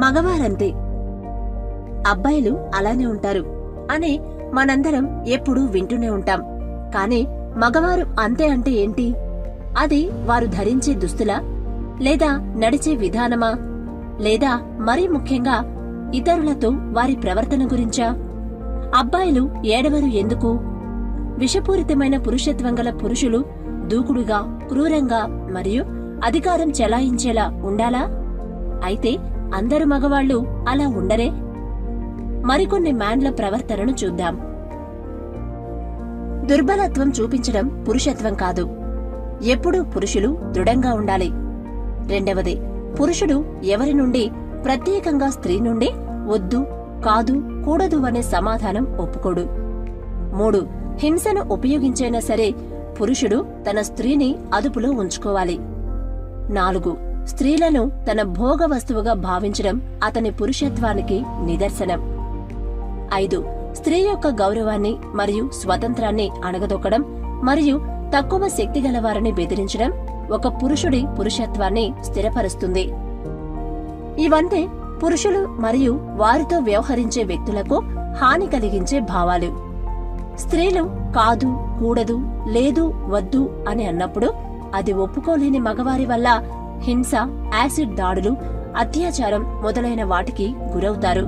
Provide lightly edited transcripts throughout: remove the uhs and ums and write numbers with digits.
మగవారంతే, అబ్బాయిలు అలానే ఉంటారు అని మనందరం ఎప్పుడూ వింటూనే ఉంటాం. కాని మగవారు అంతే అంటే ఏంటి? అది వారు ధరించే దుస్తులా, లేదా నడిచే విధానమా, లేదా మరీ ముఖ్యంగా ఇతరులతో వారి ప్రవర్తన గురించా? అబ్బాయిలు ఏడవరు ఎందుకు? విషపూరితమైన పురుషత్వం గల పురుషులు దూకుడుగా, క్రూరంగా మరియు అధికారం చెలాయించేలా ఉండాలా? అయితే అందరు మగవాళ్లు అలా ఉండరే? మరికొన్ని మ్యాన్ల ప్రవర్తనను చూద్దాం. దుర్బలత్వం చూపించడం పురుషత్వం కాదు. ఎప్పుడూ పురుషులు దృఢంగా ఉండాలి. రెండవది, పురుషుడు ఎవరి నుండి, ప్రత్యేకంగా స్త్రీ నుండి వద్దు, కాదు, కూడదు అనే సమాధానం ఒప్పుకోడు. 3, హింసను ఉపయోగించైనా సరే పురుషుడు తన స్త్రీని అదుపులో ఉంచుకోవాలి. 4, స్త్రీలను తన భోగ వస్తువుగా భావించడం అతని పురుషత్వానికి నిదర్శనం. 5, స్త్రీ యొక్క గౌరవాన్ని మరియు స్వతంత్రాన్ని అణగదొక్కడం మరియు తక్కువ శక్తిగలవారిని బెదిరించడం ఒక పురుషుడి పురుషత్వాన్ని స్థిరపరుస్తుంది. ఇవంతే పురుషులు మరియు వారితో వ్యవహరించే వ్యక్తులకు హాని కలిగించే భావాలు. స్త్రీలు కాదు, కూడదు, లేదు, వద్దు అని అన్నప్పుడు అది ఒప్పుకోలేని మగవారి వల్ల హింస, యాసిడ్ దాడులు, అత్యాచారం మొదలైన వాటికి గురవుతారు.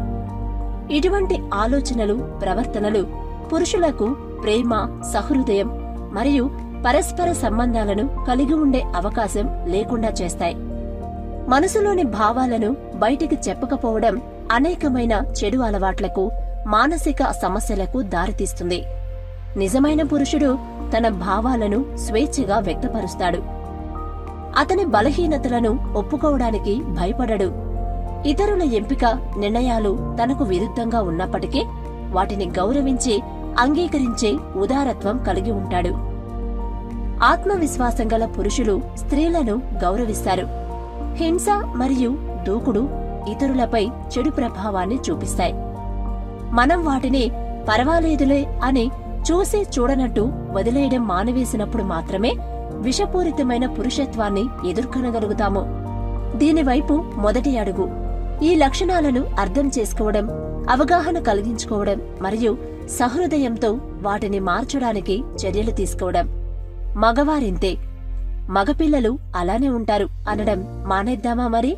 ఇటువంటి ఆలోచనలు, ప్రవర్తనలు పురుషులకు ప్రేమ, సహృదయం మరియు పరస్పర సంబంధాలను కలిగి ఉండే అవకాశం లేకుండా చేస్తాయి. మనసులోని భావాలను బయటికి చెప్పకపోవడం అనేకమైన చెడు అలవాట్లకు, మానసిక సమస్యలకు దారితీస్తుంది. నిజమైన పురుషుడు తన భావాలను స్వేచ్ఛగా వ్యక్తపరుస్తాడు. అతని బలహీనతలను ఒప్పుకోవడానికి భయపడడు. ఇతరుల ఎంపిక, నిర్ణయాలు తనకు విరుద్ధంగా ఉన్నప్పటికీ వాటిని గౌరవించి, అంగీకరించే ఉదారత్వం కలిగి ఉంటాడు. ఆత్మవిశ్వాసం గల పురుషులు స్త్రీలను గౌరవిస్తారు. హింస మరియు దూకుడు ఇతరులపై చెడు ప్రభావాన్ని చూపిస్తాయి. మనం వాటిని పర్వాలేదులే అని చూసి చూడనట్టు వదిలేయడం మానివేసినప్పుడు మాత్రమే విషపూరితమైన పురుషత్వాన్ని ఎదుర్కొనగలుగుతాము. దీనివైపు మొదటి అడుగు ఈ లక్షణాలను అర్థం చేసుకోవడం, అవగాహన కలిగించుకోవడం మరియు సహృదయంతో వాటిని మార్చడానికి చర్యలు తీసుకోవడం. మగవారింతే, మగపిల్లలు అలానే ఉంటారు అనడం మానేద్దామా మరి?